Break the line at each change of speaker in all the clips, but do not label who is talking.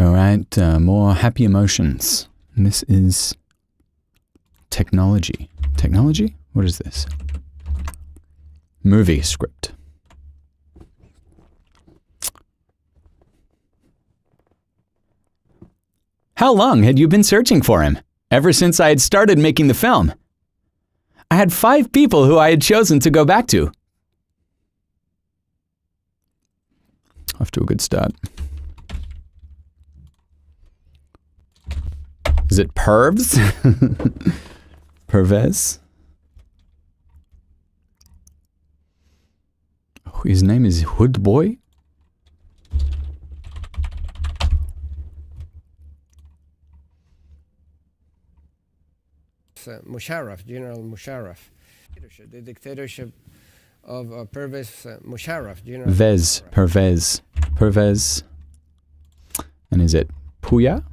All right, more happy emotions. And this is technology. Technology? What is this? Movie script. How long had you been searching for him? Ever since I had started making the film. I had 5 people who I had chosen to go back to. Off to a good start. Is it Pervs? Pervez? Oh, his name is Hood Boy?
Musharraf, General Musharraf. The dictatorship of Pervez Musharraf. Pervez.
And is it Puya?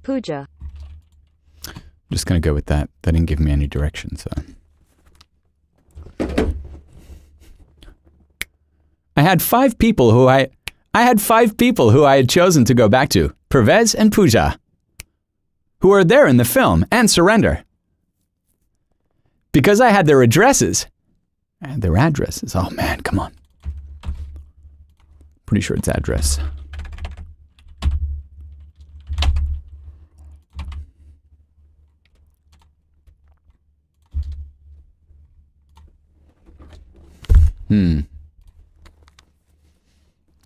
Puja.
I'm just going to go with that. That didn't give me any direction, so. I had 5 people who I had chosen to go back to, Pervez and Puja, who are there in the film and surrender. Because I had their addresses. Oh man, come on. Pretty sure it's address.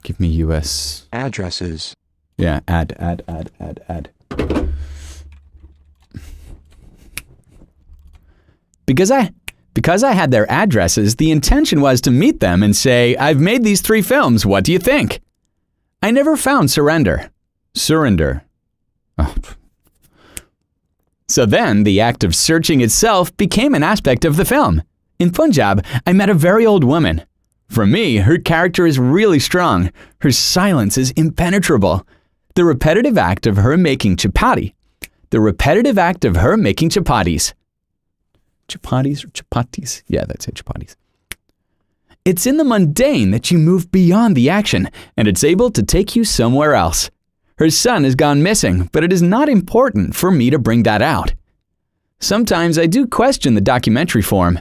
Give me US
addresses.
Yeah, add. Because I had their addresses, the intention was to meet them and say, I've made these 3 films, what do you think? I never found Surrender. Oh. So then, the act of searching itself became an aspect of the film. In Punjab, I met a very old woman. For me, her character is really strong. Her silence is impenetrable. The repetitive act of her making chapatis. Chapatis or chapatis? Yeah, that's it, chapatis. It's in the mundane that you move beyond the action, and it's able to take you somewhere else. Her son has gone missing, but it is not important for me to bring that out. Sometimes I do question the documentary form,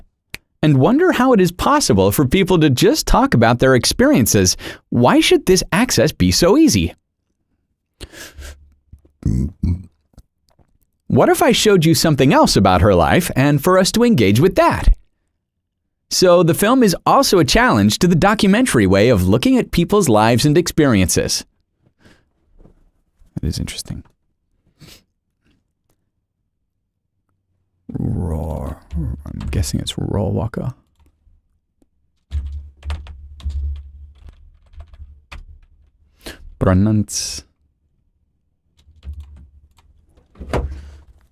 and wonder how it is possible for people to just talk about their experiences. Why should this access be so easy? What if I showed you something else about her life and for us to engage with that? So the film is also a challenge to the documentary way of looking at people's lives and experiences. That is interesting. Roar. I'm guessing it's Raw Walker. Pronounce.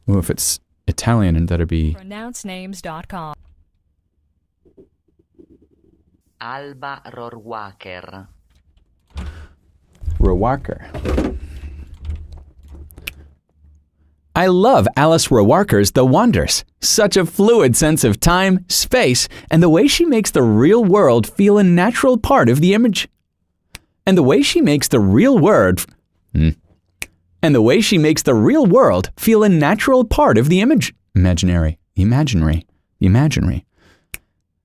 Oh, if it's Italian, and that'd be
pronouncenames.com.
Alba Rohrwacher.
Rohrwacher. I love Alice Rohrwacher's The Wonders. Such a fluid sense of time, space, and the way she makes the real world feel a natural part of the image. Imaginary. Feel a natural part of the image. Imaginary.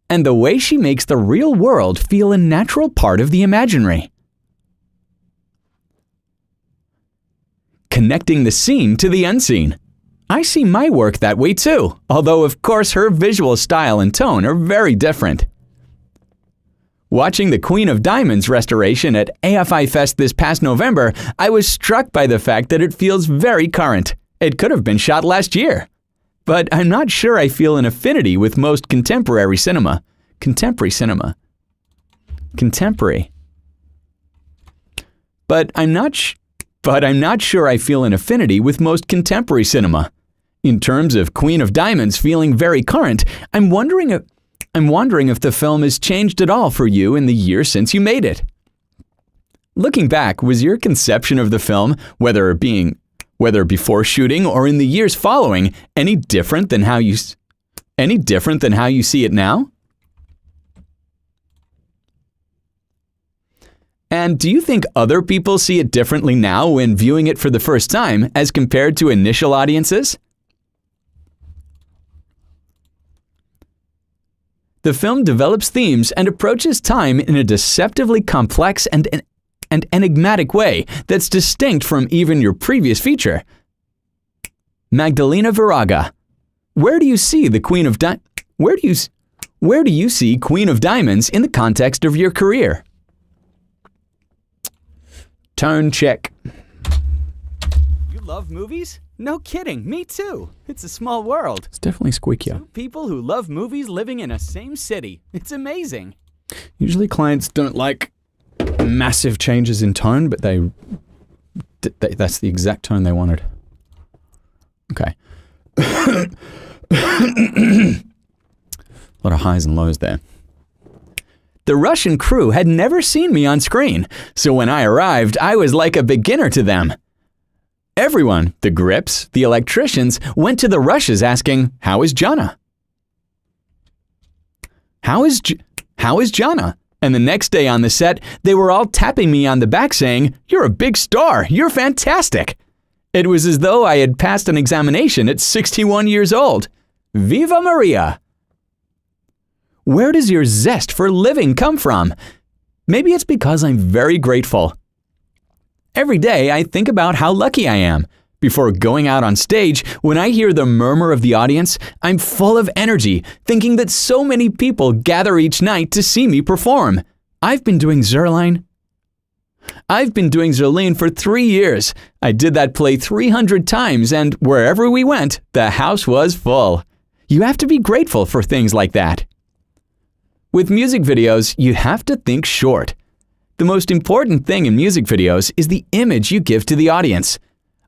And the way she makes the real world feel a natural part of the imaginary. Connecting the seen to the unseen. I see my work that way too, although of course her visual style and tone are very different. Watching the Queen of Diamonds restoration at AFI Fest this past November, I was struck by the fact that it feels very current. It could have been shot last year. But I'm not sure I feel an affinity with most contemporary cinema. But I'm not sure I feel an affinity with most contemporary cinema. In terms of Queen of Diamonds feeling very current, I'm wondering if the film has changed at all for you in the year since you made it. Looking back, was your conception of the film, whether before shooting or in the years following, any different than how you see it now? And do you think other people see it differently now when viewing it for the first time as compared to initial audiences? The film develops themes and approaches time in a deceptively complex and enigmatic way that's distinct from even your previous feature. Magdalena Viraga. Where do you see the Queen of Where do you see Queen of Diamonds in the context of your career? Tone check. You love movies? No kidding, me too. It's a small world.
It's definitely squeakier.
Two people who love movies living in a same city. It's amazing.
Usually clients don't like massive changes in tone, but that's the exact tone they wanted. Okay. A lot of highs and lows there.
The Russian crew had never seen me on screen, so when I arrived, I was like a beginner to them. Everyone, the grips, the electricians, went to the rushes asking, "How is Jana? How is Jana?" And the next day on the set, they were all tapping me on the back saying, "You're a big star, you're fantastic." It was as though I had passed an examination at 61 years old. Viva Maria! Where does your zest for living come from? Maybe it's because I'm very grateful. Every day I think about how lucky I am. Before going out on stage, when I hear the murmur of the audience, I'm full of energy, thinking that so many people gather each night to see me perform. I've been doing Zerline for 3 years. I did that play 300 times, and wherever we went, the house was full. You have to be grateful for things like that. With music videos, you have to think short. The most important thing in music videos is the image you give to the audience.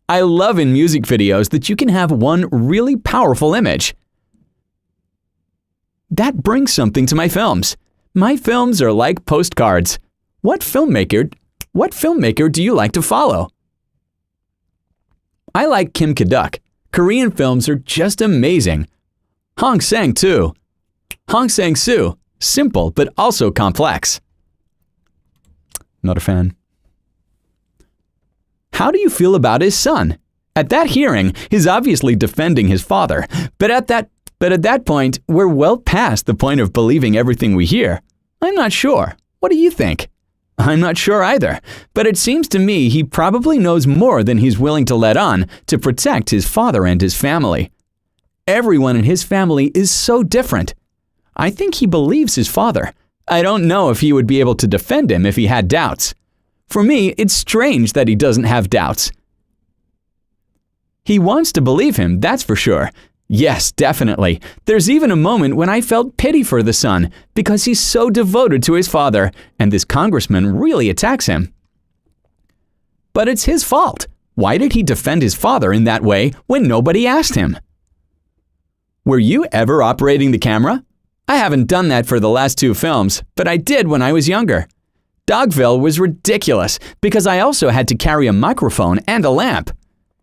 I love in music videos that you can have one really powerful image. That brings something to my films. My films are like postcards. What filmmaker do you like to follow? I like Kim Ki-duk. Korean films are just amazing. Hong Sang too. Hong Sang-soo, simple but also complex.
Not a fan.
How do you feel about his son? At that hearing, he's obviously defending his father, but at that point, we're well past the point of believing everything we hear. I'm not sure. What do you think? I'm not sure either, but it seems to me he probably knows more than he's willing to let on to protect his father and his family. Everyone in his family is so different. I think he believes his father. I don't know if he would be able to defend him if he had doubts. For me, it's strange that he doesn't have doubts. He wants to believe him, that's for sure. Yes, definitely. There's even a moment when I felt pity for the son because he's so devoted to his father, and this congressman really attacks him. But it's his fault. Why did he defend his father in that way when nobody asked him? Were you ever operating the camera? I haven't done that for the last 2 films, but I did when I was younger. Dogville was ridiculous because I also had to carry a microphone and a lamp.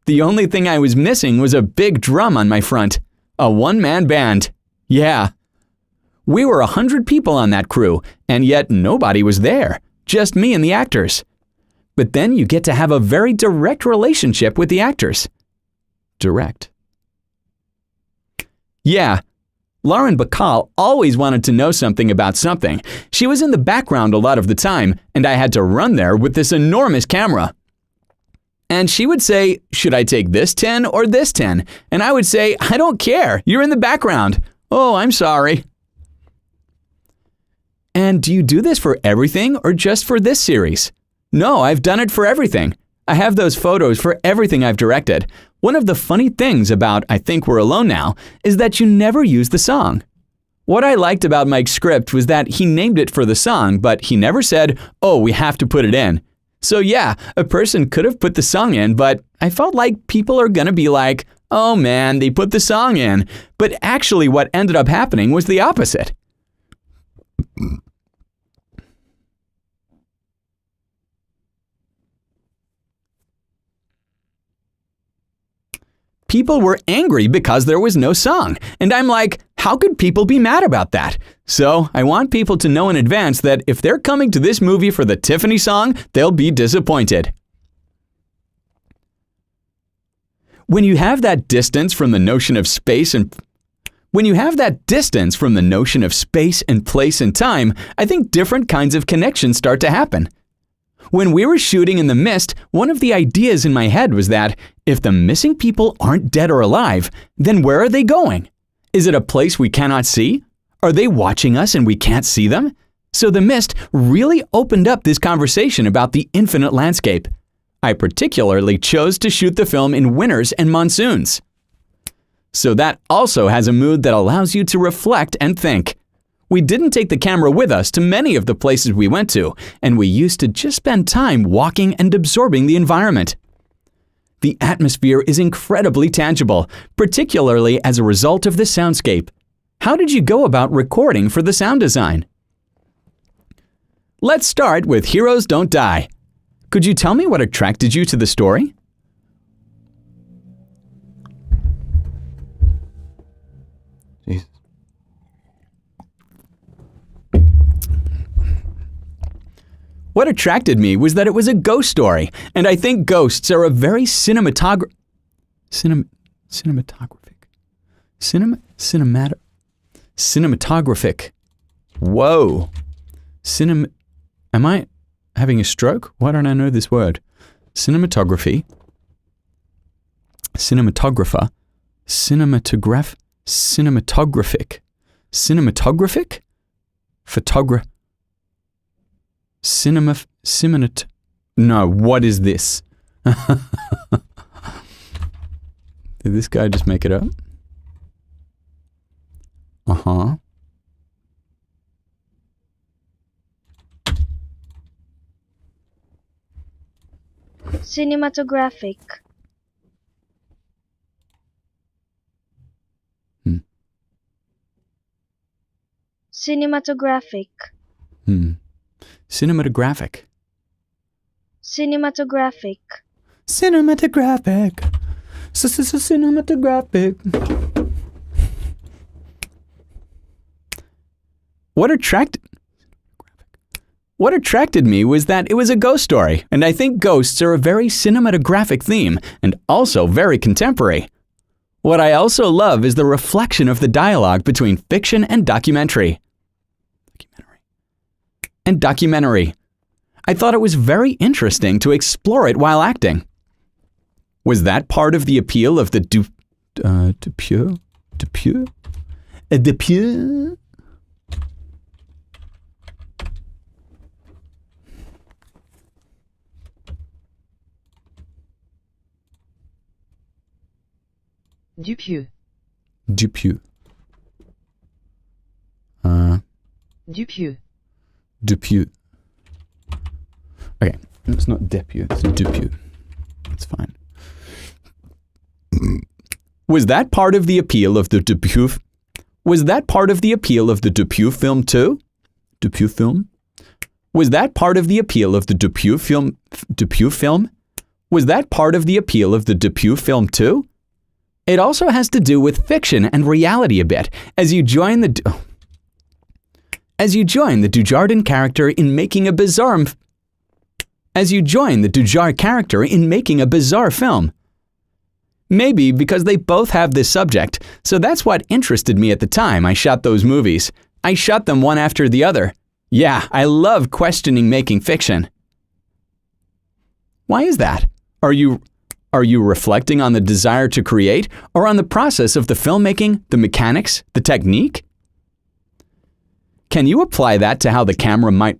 The only thing I was missing was a big drum on my front. A one-man band. Yeah. We were 100 people on that crew, and yet nobody was there. Just me and the actors. But then you get to have a very direct relationship with the actors. Direct. Yeah. Lauren Bacall always wanted to know something about something. She was in the background a lot of the time, and I had to run there with this enormous camera. And she would say, "Should I take this 10 or this 10?" And I would say, "I don't care. You're in the background." "Oh, I'm sorry." And do you do this for everything or just for this series? No, I've done it for everything. I have those photos for everything I've directed. One of the funny things about I Think We're Alone Now is that you never use the song. What I liked about Mike's script was that he named it for the song, but he never said, "Oh, we have to put it in." So yeah, a person could have put the song in, but I felt like people are gonna be like, "Oh man, they put the song in." But actually what ended up happening was the opposite. people were angry because there was no song. And I'm like, how could people be mad about that? So I want people to know in advance that if they're coming to this movie for the Tiffany song, they'll be disappointed. When you have that distance from the notion of space and place and time, I think different kinds of connections start to happen. When we were shooting in the mist, one of the ideas in my head was that if the missing people aren't dead or alive, then where are they going? Is it a place we cannot see? Are they watching us and we can't see them? So the mist really opened up this conversation about the infinite landscape. I particularly chose to shoot the film in winters and monsoons. So that also has a mood that allows you to reflect and think. We didn't take the camera with us to many of the places we went to, and we used to just spend time walking and absorbing the environment. The atmosphere is incredibly tangible, particularly as a result of the soundscape. How did you go about recording for the sound design? Let's start with Heroes Don't Die. Could you tell me what attracted you to the story?
Jesus.
What attracted me was that it was a ghost story, and I think ghosts are a very cinematographic. Whoa. Am I having a stroke? Why don't I know this word? Cinematography. Cinematographer. Cinematographic. Cinematographic? No, what is this? Did this guy just make it up? Uh-huh.
Cinematographic. Cinematographic.
Cinematographic.
Cinematographic.
Cinematographic. Cinematographic. What attracted me was that it was a ghost story, and I think ghosts are a very cinematographic theme and also very contemporary. What I also love is the reflection of the dialogue between fiction and documentary. I thought it was very interesting to explore it while acting. Was that part of the appeal of the Dupieux?
Dupieux.
Dupieux.
Dupieux.
Dupieux. Okay, it's not Depieux, it's Dupieux. It's fine. Was that part of the appeal of the Dupieux? Was that part of the appeal of the Dupieux film too? Dupieux film? Was that part of the appeal of the Dupieux film? Dupieux film? Was that part of the appeal of the Dupieux film too? It also has to do with fiction and reality a bit, as you join the Dujardin character in making a bizarre film. Maybe because they both have this subject, so that's what interested me at the time I shot those movies. I shot them one after the other. Yeah, I love questioning making fiction. Why is that? Are you reflecting on the desire to create, or on the process of the filmmaking, the mechanics, the technique? Can you apply that to how the camera might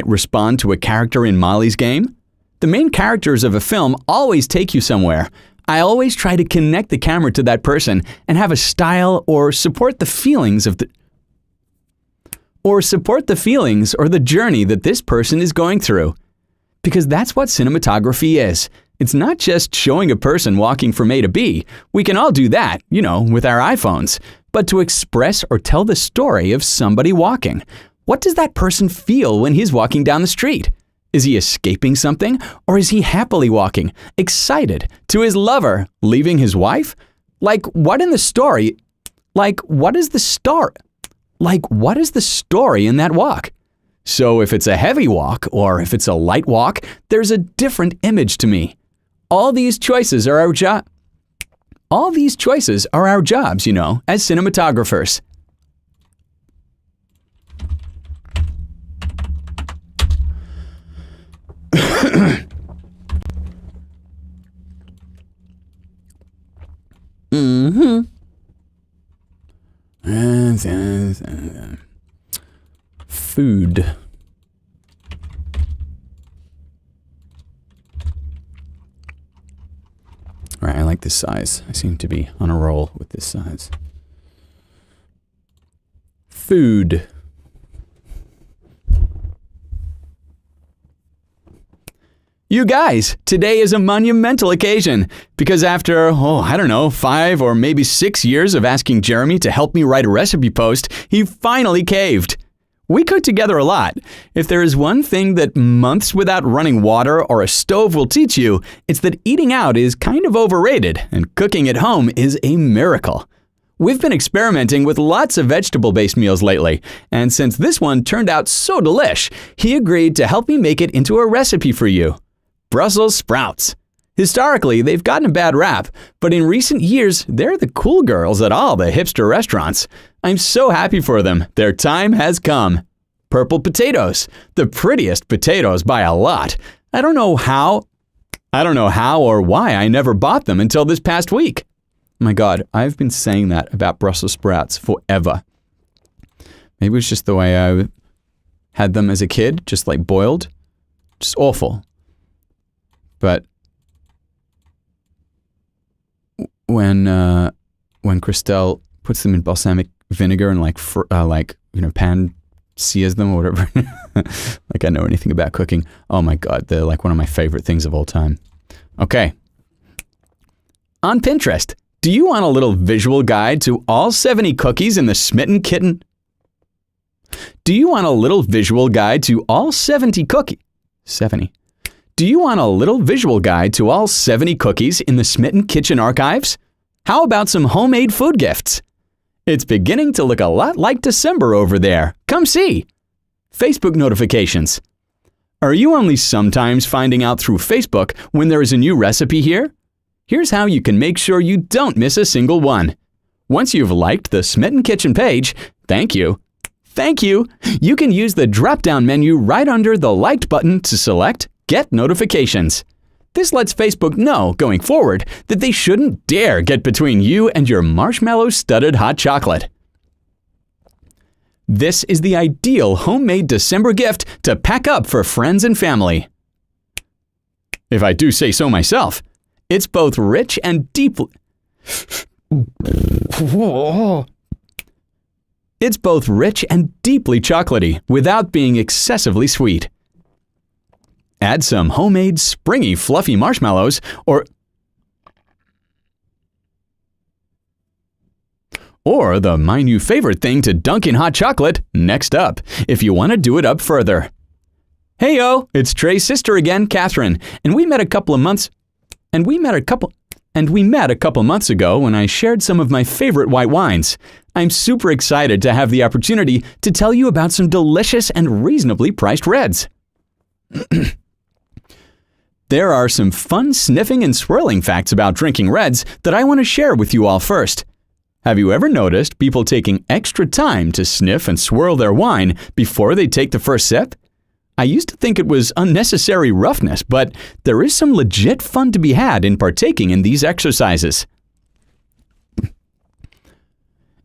respond to a character in Molly's game? The main characters of a film always take you somewhere. I always try to connect the camera to that person and have a style or support the feelings or the journey that this person is going through. Because that's what cinematography is. It's not just showing a person walking from A to B. We can all do that, with our iPhones. But to express or tell the story of somebody walking. What does that person feel when he's walking down the street? Is he escaping something? Or is he happily walking, excited, to his lover, leaving his wife? Like, what in the story? Like, what is the story? Like, what is the story in that walk? So if it's a heavy walk or if it's a light walk, there's a different image to me. All these choices are our jobs, you know, as cinematographers. Food. All right, I like this size. I seem to be on a roll with this size. Food. You guys, today is a monumental occasion because after, 5 or maybe 6 years of asking Jeremy to help me write a recipe post, he finally caved. We cook together a lot. If there is one thing that months without running water or a stove will teach you, it's that eating out is kind of overrated and cooking at home is a miracle. We've been experimenting with lots of vegetable-based meals lately, and since this one turned out so delish, he agreed to help me make it into a recipe for you. Brussels sprouts. Historically, they've gotten a bad rap, but in recent years, they're the cool girls at all the hipster restaurants. I'm so happy for them. Their time has come. Purple potatoes. The prettiest potatoes by a lot. I don't know how or why I never bought them until this past week. My God, I've been saying that about Brussels sprouts forever. Maybe it's just the way I had them as a kid, just like boiled. Just awful. But when Christelle puts them in balsamic vinegar and pan-sears them or whatever, like I know anything about cooking. Oh my God, they're like one of my favorite things of all time. Okay. On Pinterest, do you want a little visual guide to all 70 cookies in the Smitten Kitten? Do you want a little visual guide to all 70 cookies? 70. Do you want a little visual guide to all 70 cookies in the Smitten Kitchen archives? How about some homemade food gifts? It's beginning to look a lot like December over there. Come see. Facebook notifications. Are you only sometimes finding out through Facebook when there is a new recipe here? Here's how you can make sure you don't miss a single one. Once you've liked the Smitten Kitchen page, thank you. You can use the drop-down menu right under the Liked button to select Get Notifications. This lets Facebook know, going forward, that they shouldn't dare get between you and your marshmallow-studded hot chocolate. This is the ideal homemade December gift to pack up for friends and family. If I do say so myself, it's both rich and deeply... It's both rich and deeply chocolatey without being excessively sweet. Add some homemade, springy, fluffy marshmallows or my new favorite thing to dunk in hot chocolate, next up, if you want to do it up further. Hey-yo, it's Trey's sister again, Catherine, and we met a couple months ago when I shared some of my favorite white wines. I'm super excited to have the opportunity to tell you about some delicious and reasonably priced reds. There are some fun sniffing and swirling facts about drinking reds that I want to share with you all first. Have you ever noticed people taking extra time to sniff and swirl their wine before they take the first sip? I used to think it was unnecessary roughness, but there is some legit fun to be had in partaking in these exercises.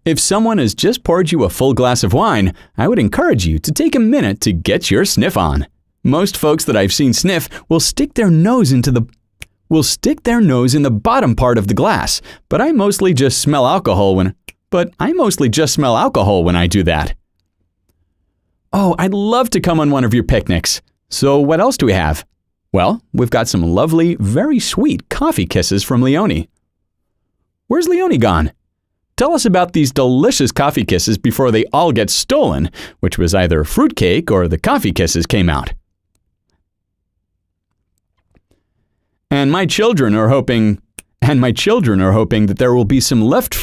If someone has just poured you a full glass of wine, I would encourage you to take a minute to get your sniff on. Most folks that I've seen sniff will stick their nose in the bottom part of the glass, but I mostly just smell alcohol when I do that. Oh, I'd love to come on one of your picnics. So what else do we have? Well, we've got some lovely, very sweet coffee kisses from Leonie. Where's Leonie gone? Tell us about these delicious coffee kisses before they all get stolen, which was either fruitcake or the coffee kisses came out. And my children are hoping that there will be some left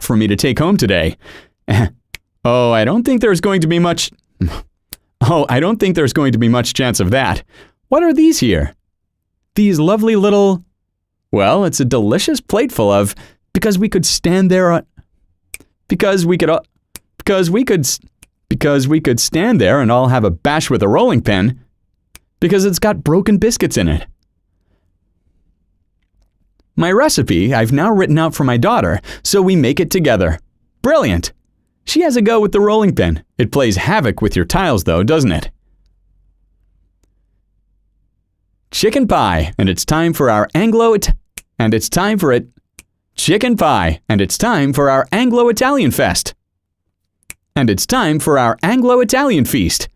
for me to take home today. I don't think there's going to be much chance of that. What are these here? These lovely little, well, it's a delicious plateful of, because we could stand there and all have a bash with a rolling pin, because it's got broken biscuits in it. My recipe I've now written out for my daughter, so we make it together. Brilliant! She has a go with the rolling pin. It plays havoc with your tiles though, doesn't it? Chicken pie, and it's time for our Anglo-Italian fest. And it's time for our Anglo-Italian feast.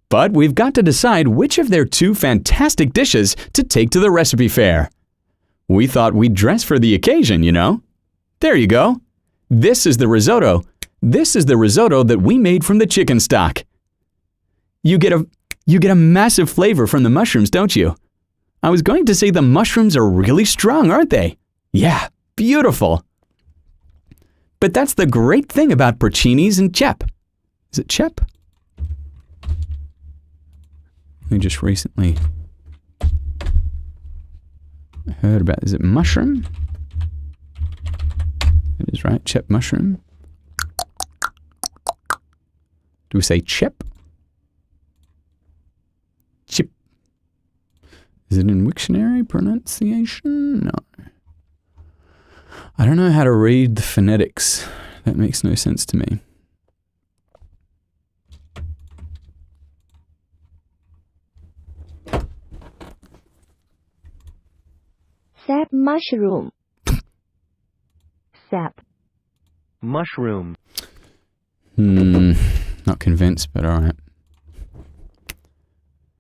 But we've got to decide which of their two fantastic dishes to take to the recipe fair. We thought we'd dress for the occasion, you know. There you go. This is the risotto that we made from the chicken stock. You get a massive flavor from the mushrooms, don't you? I was going to say the mushrooms are really strong, aren't they? Yeah, beautiful. But that's the great thing about porcinis and cep. Is it cep? We just recently heard about, is it mushroom? It is right, cep mushroom. Do we say chip? Chip. Is it in Wiktionary pronunciation? No. I don't know how to read the phonetics. That makes no sense to me.
Sap mushroom. Sap.
Mushroom.
Not convinced, but all right.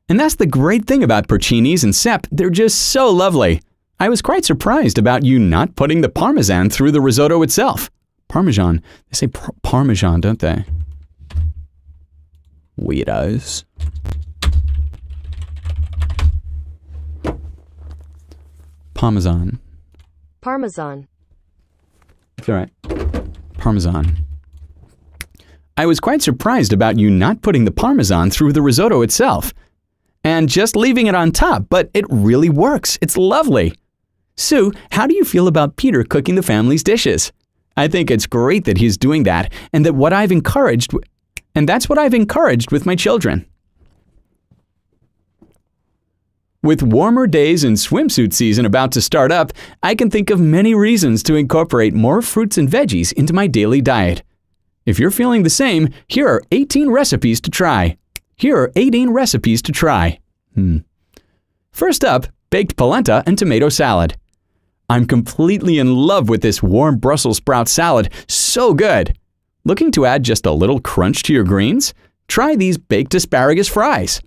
And that's the great thing about porcinis and cep. They're just so lovely. I was quite surprised about you not putting the Parmesan through the risotto itself. Parmesan. They say Parmesan, don't they? Weirdos. Parmesan.
Parmesan.
It's all right. Parmesan. I was quite surprised about you not putting the Parmesan through the risotto itself and just leaving it on top, but it really works. It's lovely. Sue, how do you feel about Peter cooking the family's dishes? I think it's great that he's doing that, and that's what I've encouraged with my children. With warmer days and swimsuit season about to start up, I can think of many reasons to incorporate more fruits and veggies into my daily diet. If you're feeling the same, here are 18 recipes to try. First up, baked polenta and tomato salad. I'm completely in love with this warm Brussels sprout salad. So good! Looking to add just a little crunch to your greens? Try these baked asparagus fries.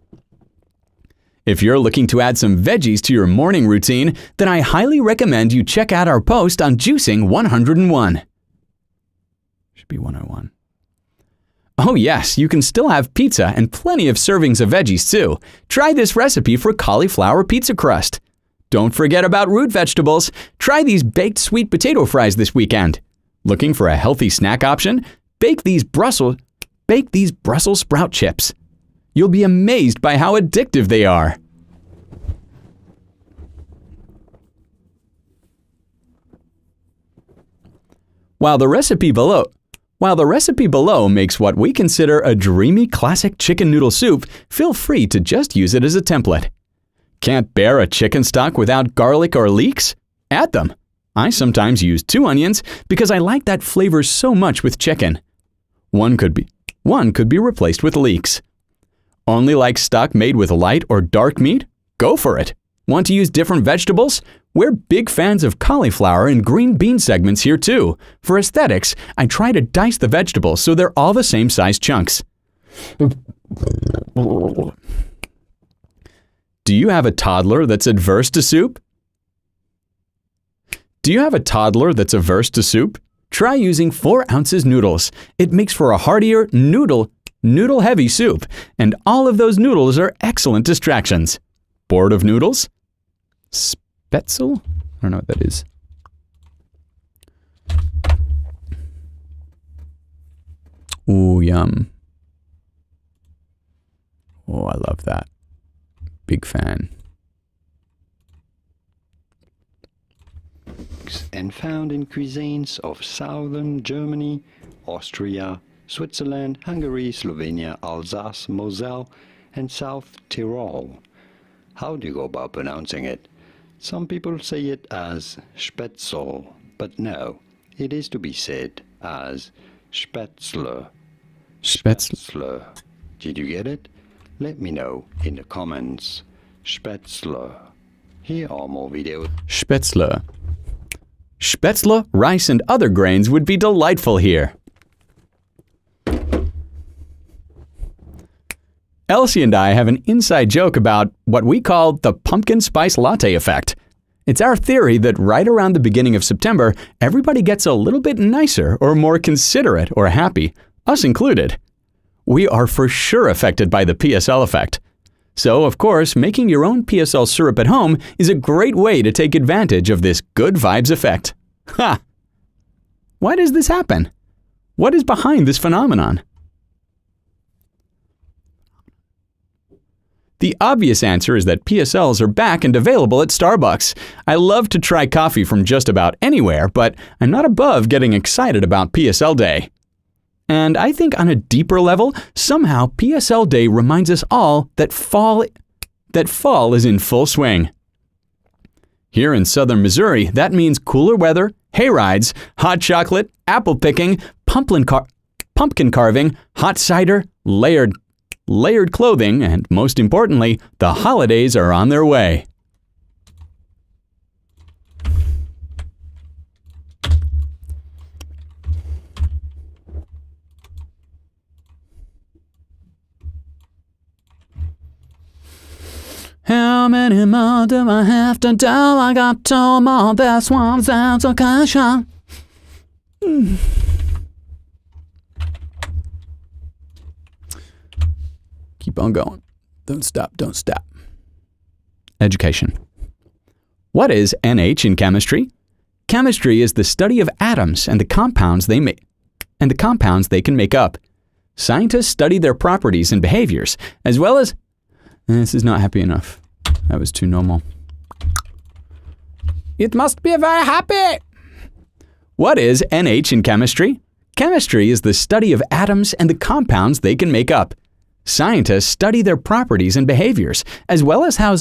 If you're looking to add some veggies to your morning routine, then I highly recommend you check out our post on Juicing 101. Should be 101. Oh yes, you can still have pizza and plenty of servings of veggies too. Try this recipe for cauliflower pizza crust. Don't forget about root vegetables. Try these baked sweet potato fries this weekend. Looking for a healthy snack option? Bake these Brussels sprout chips. You'll be amazed by how addictive they are. While the recipe below makes what we consider a dreamy classic chicken noodle soup, feel free to just use it as a template. Can't bear a chicken stock without garlic or leeks? Add them. I sometimes use 2 onions because I like that flavor so much with chicken. One could be replaced with leeks. Only like stock made with light or dark meat? Go for it. Want to use different vegetables? We're big fans of cauliflower and green bean segments here too. For aesthetics, I try to dice the vegetables so they're all the same size chunks. Do you have a toddler that's averse to soup? Try using 4 ounces noodles. It makes for a heartier noodle noodle-heavy soup, and all of those noodles are excellent distractions. Bored of noodles? Spätzle? I don't know what that is. Ooh, yum. Oh, I love that. Big fan.
And found in cuisines of southern Germany, Austria, Switzerland, Hungary, Slovenia, Alsace, Moselle, and South Tyrol. How do you go about pronouncing it? Some people say it as Spätzle, but no, it is to be said as Spätzle.
Spätzle.
Did you get it? Let me know in the comments. Spätzle. Here are more videos.
Spätzle. Spätzle, rice, and other grains would be delightful here. Elsie and I have an inside joke about what we call the pumpkin spice latte effect. It's our theory that right around the beginning of September, everybody gets a little bit nicer or more considerate or happy, us included. We are for sure affected by the PSL effect. So, of course, making your own PSL syrup at home is a great way to take advantage of this good vibes effect. Ha! Why does this happen? What is behind this phenomenon? The obvious answer is that PSLs are back and available at Starbucks. I love to try coffee from just about anywhere, but I'm not above getting excited about PSL Day. And I think on a deeper level, somehow PSL Day reminds us all that fall is in full swing. Here in southern Missouri, that means cooler weather, hay rides, hot chocolate, apple picking, pumpkin carving, hot cider, layered clothing, and most importantly, the holidays are on their way. How many more do I have to do? I got two more. This one's out of question. Keep on going. Don't stop, don't stop. Education. What is NH in chemistry? Chemistry is the study of atoms and the compounds they can make up. Scientists study their properties and behaviors, as well as... This is not happy enough. That was too normal. It must be very happy! What is NH in chemistry? Chemistry is the study of atoms and the compounds they can make up. Scientists study their properties and behaviors, as well as how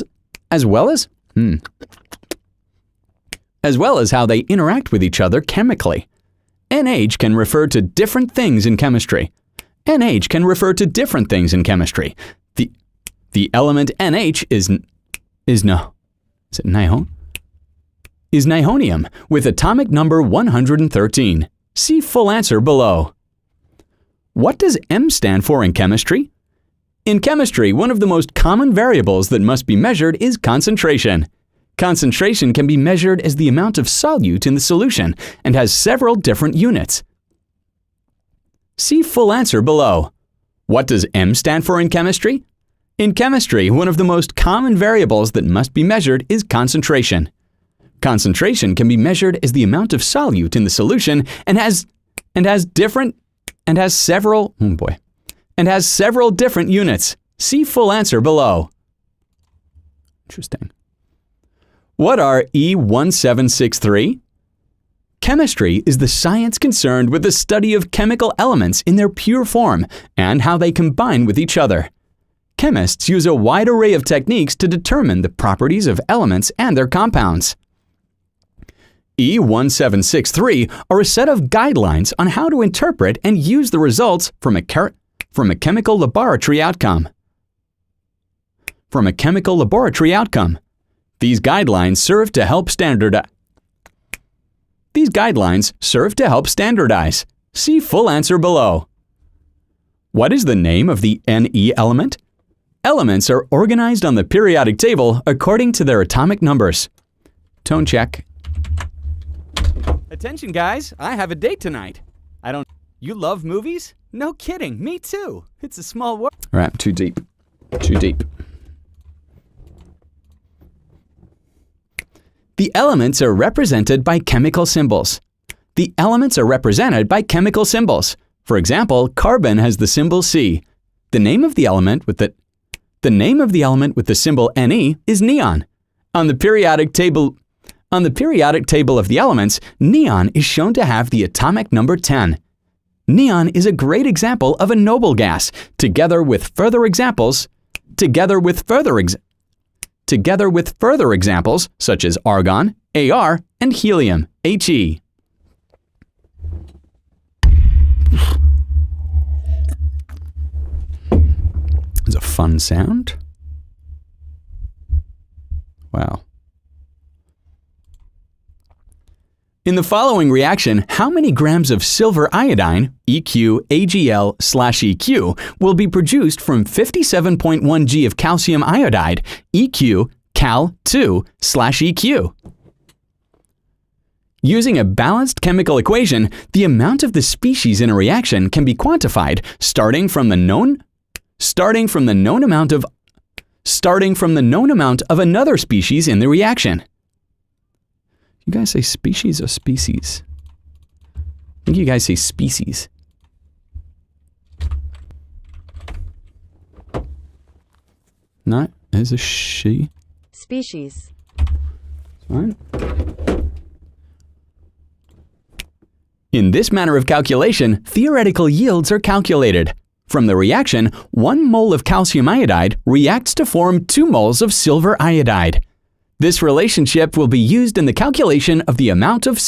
they interact with each other chemically. NH can refer to different things in chemistry. NH can refer to different things in chemistry. The element NH is nihonium with atomic number 113. See full answer below. What does M stand for in chemistry? In chemistry, one of the most common variables that must be measured is concentration. Concentration can be measured as the amount of solute in the solution and has several different units. See full answer below. What does M stand for in chemistry? In chemistry, one of the most common variables that must be measured is concentration. Concentration can be measured as the amount of solute in the solution and has several different units. See full answer below. Interesting. What are E1763? Chemistry is the science concerned with the study of chemical elements in their pure form and how they combine with each other. Chemists use a wide array of techniques to determine the properties of elements and their compounds. E1763 are a set of guidelines on how to interpret and use the results from a chemical laboratory outcome. These guidelines serve to help standardize. See full answer below. What is the name of the Ne element? Elements are organized on the periodic table according to their atomic numbers. Tone check. Attention guys, I have a date tonight. You love movies? No kidding, me too. It's a small world.
All right, too deep. Too deep.
The elements are represented by chemical symbols. The elements are represented by chemical symbols. For example, carbon has the symbol C. The name of the element with the symbol Ne is neon. On the periodic table of the elements, neon is shown to have the atomic number 10. Neon is a great example of a noble gas, together with further examples such as argon, Ar, and helium, He.
It's a fun sound. Wow.
In the following reaction, how many grams of silver iodine, EQ/AgL/EQ, will be produced from 57.1 G of calcium iodide, EQ/Cal2/EQ? Using a balanced chemical equation, the amount of the species in a reaction can be quantified starting from the known amount of another species in the reaction.
You guys say species or species?
I think you guys say species.
No, there's a she.
Species.
Fine.
In this manner of calculation, theoretical yields are calculated. From the reaction, 1 mole of calcium iodide reacts to form 2 moles of silver iodide. This relationship will be used in the calculation of the amount of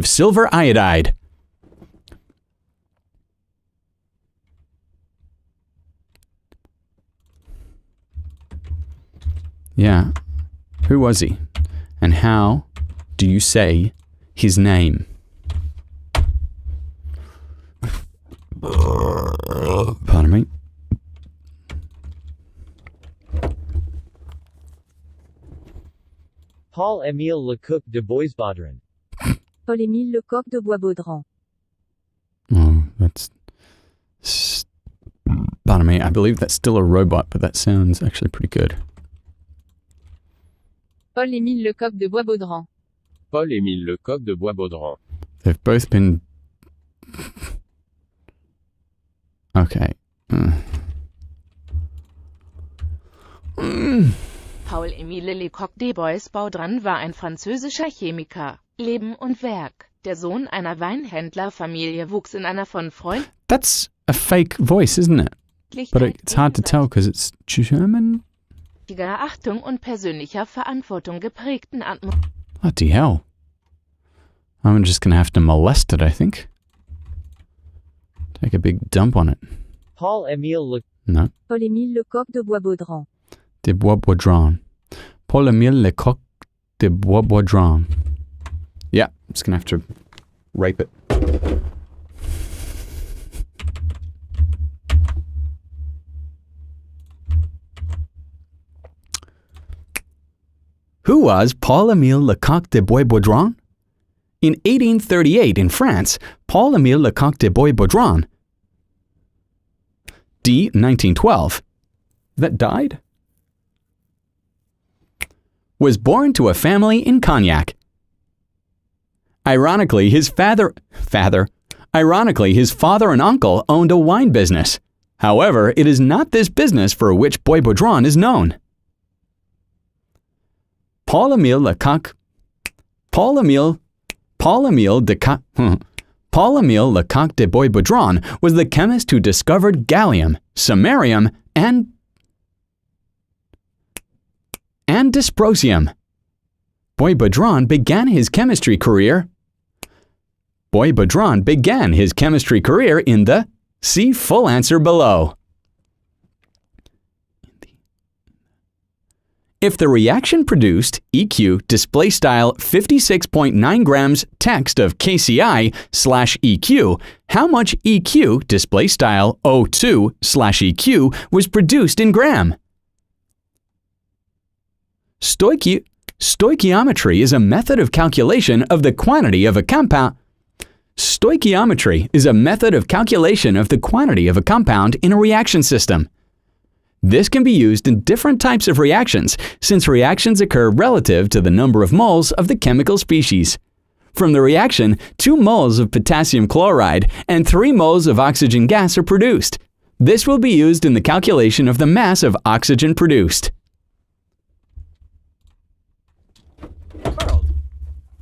silver iodide.
Yeah. Who was he? And how do you say his name? Pardon me.
Paul-Émile Lecoq de Boisbaudran.
Paul-Émile Lecoq de Boisbaudran.
Oh, pardon me, I believe that's still a robot, but that sounds actually pretty good.
Paul-Émile Lecoq de Boisbaudran.
Paul-Émile Lecoq de Boisbaudran.
They've both been... Okay.
Paul-Émile Lecoq de Boisbaudran war ein französischer Chemiker. Leben und Werk. Der Sohn einer Weinhändlerfamilie wuchs in einer von Freunden.
That's a fake voice, isn't it? But it's hard to tell because it's German.
Achtung und persönlicher Verantwortung geprägten Atmosphäre.
Bloody hell. I'm just going to have to molest it, I think. Take a big dump on it.
Paul-Émile Lecoq.
No.
Paul-Émile Lecoq de Boisbaudran.
De Boisbaudran. Paul-Émile Lecoq de Boisbaudran. Yeah, I'm just going to have to rape it.
Who was Paul-Émile Lecoq de Boisbaudran? In 1838 in France, Paul-Émile Lecoq de Boisbaudran, d. 1912,
That died?
was born to a family in Cognac. Ironically, his father and uncle owned a wine business. However, it is not this business for which Boisbaudran is known. Paul-Émile Lecoq de Boisbaudran was the chemist who discovered gallium, samarium, and dysprosium. Boisbaudran began his chemistry career in the... See full answer below. If the reaction produced EQ display style 56.9 grams text of KCI/EQ, how much EQ display style O2/EQ was produced in gram? Stoichiometry is a method of calculation of the quantity of a compound. Stoichiometry is a method of calculation of the quantity of a compound in a reaction system. This can be used in different types of reactions, since reactions occur relative to the number of moles of the chemical species. From the reaction, 2 moles of potassium chloride and 3 moles of oxygen gas are produced. This will be used in the calculation of the mass of oxygen produced. Carl,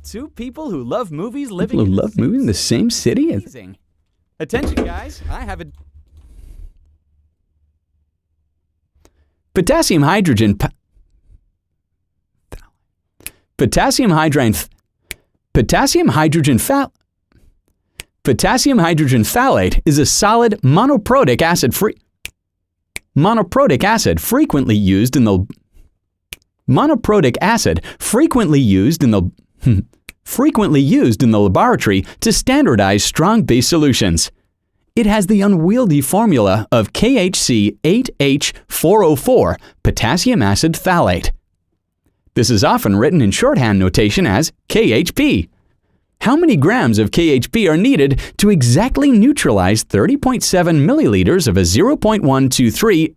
2 people who love movies living
People who love movies in the same city?
Amazing. Attention, guys. I have a potassium hydrogen potassium hydrogen phthalate is a solid monoprotic acid frequently used in the laboratory to standardize strong base solutions. It has the unwieldy formula of KHC8H4O4 potassium acid phthalate. This is often written in shorthand notation as KHP. How many grams of KHP are needed to exactly neutralize 30.7 milliliters of a 0.123?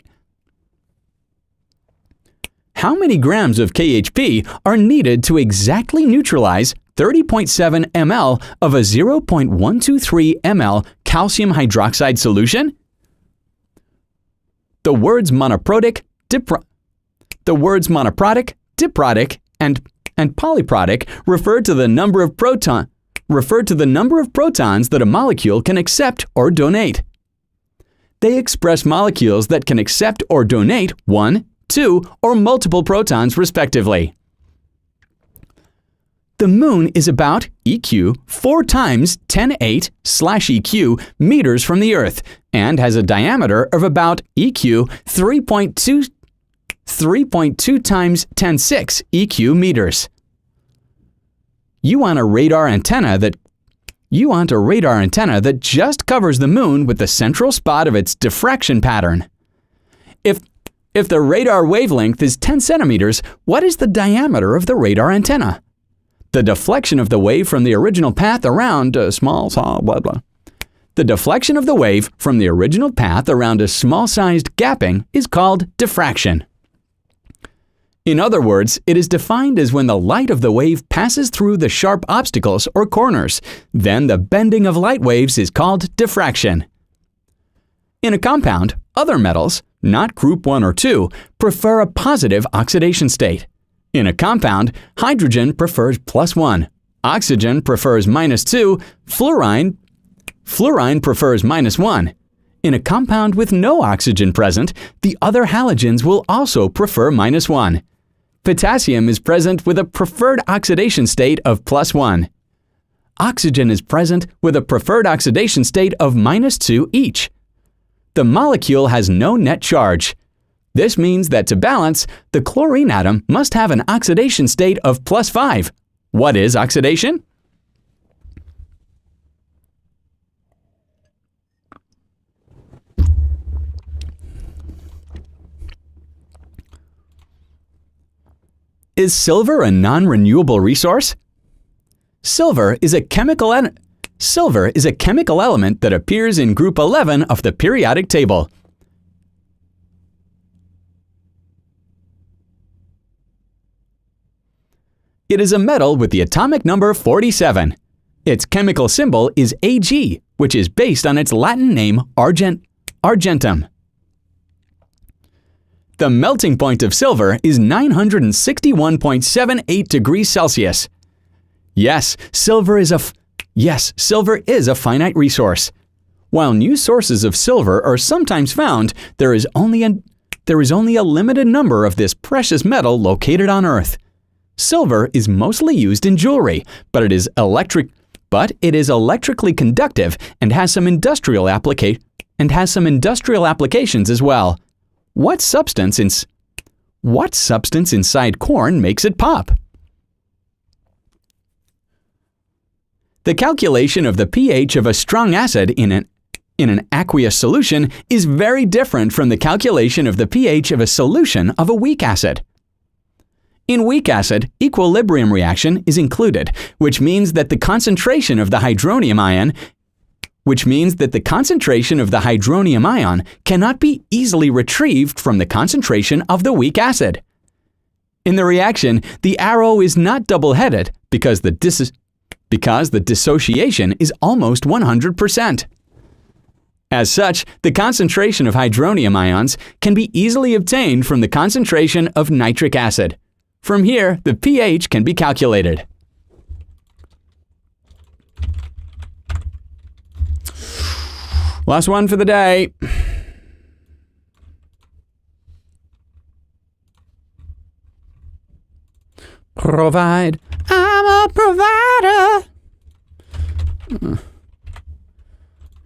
How many grams of KHP are needed to exactly neutralize 30.7 ml of a 0.123 ml calcium hydroxide solution? The words monoprotic, diprotic, and polyprotic refer to the number of protons that a molecule can accept or donate. They express molecules that can accept or donate 1, 2, or multiple protons respectively. The Moon is about EQ 4 times 10^8/EQ meters from the Earth and has a diameter of about EQ 3.2 times 10^6 EQ meters. You want a radar antenna that just covers the Moon with the central spot of its diffraction pattern. If the radar wavelength is 10 centimeters, what is the diameter of the radar antenna? The deflection of the wave from the original path around a The deflection of the wave from the original path around a small-sized gapping is called diffraction. In other words, it is defined as when the light of the wave passes through the sharp obstacles or corners. Then the bending of light waves is called diffraction. In a compound, other metals, not group 1 or 2, prefer a positive oxidation state. In a compound, hydrogen prefers +1, oxygen prefers -2, fluorine prefers -1. In a compound with no oxygen present, the other halogens will also prefer -1. Potassium is present with a preferred oxidation state of +1. Oxygen is present with a preferred oxidation state of -2 each. The molecule has no net charge. This means that to balance, the chlorine atom must have an oxidation state of +5. What is oxidation? Is silver a non-renewable resource? Silver is a chemical element that appears in group 11 of the periodic table. It is a metal with the atomic number 47. Its chemical symbol is Ag, which is based on its Latin name argentum. The melting point of silver is 961.78 degrees Celsius. Yes, silver is a finite resource. While new sources of silver are sometimes found, there is only a limited number of this precious metal located on Earth. Silver is mostly used in jewelry, but it is electrically conductive and has some industrial applications as well. What substance inside corn makes it pop? The calculation of the pH of a strong acid in an aqueous solution is very different from the calculation of the pH of a solution of a weak acid. In weak acid, equilibrium reaction is included, which means that the concentration of the hydronium ion cannot be easily retrieved from the concentration of the weak acid. In the reaction, the arrow is not double-headed because the dissociation is almost 100%. As such, the concentration of hydronium ions can be easily obtained from the concentration of nitric acid. From here, the pH can be calculated. Last one for the day. Provide. I'm a provider.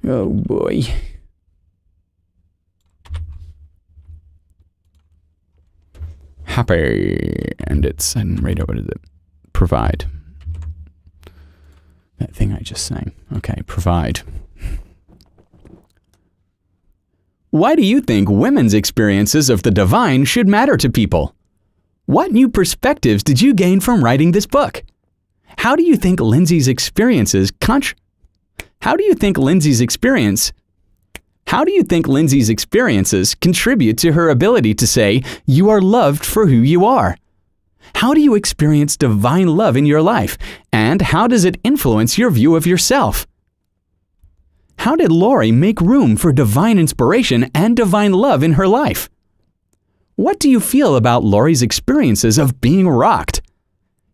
Oh boy. Happy. And it's, I didn't read it, what is it? Provide. That thing I just sang. Okay, provide. Why do you think women's experiences of the divine should matter to people? What new perspectives did you gain from writing this book? How do you think Lindsay's experiences contribute to her ability to say, "You are loved for who you are"? How do you experience divine love in your life, and how does it influence your view of yourself? How did Lori make room for divine inspiration and divine love in her life? What do you feel about Lori's experiences of being rocked?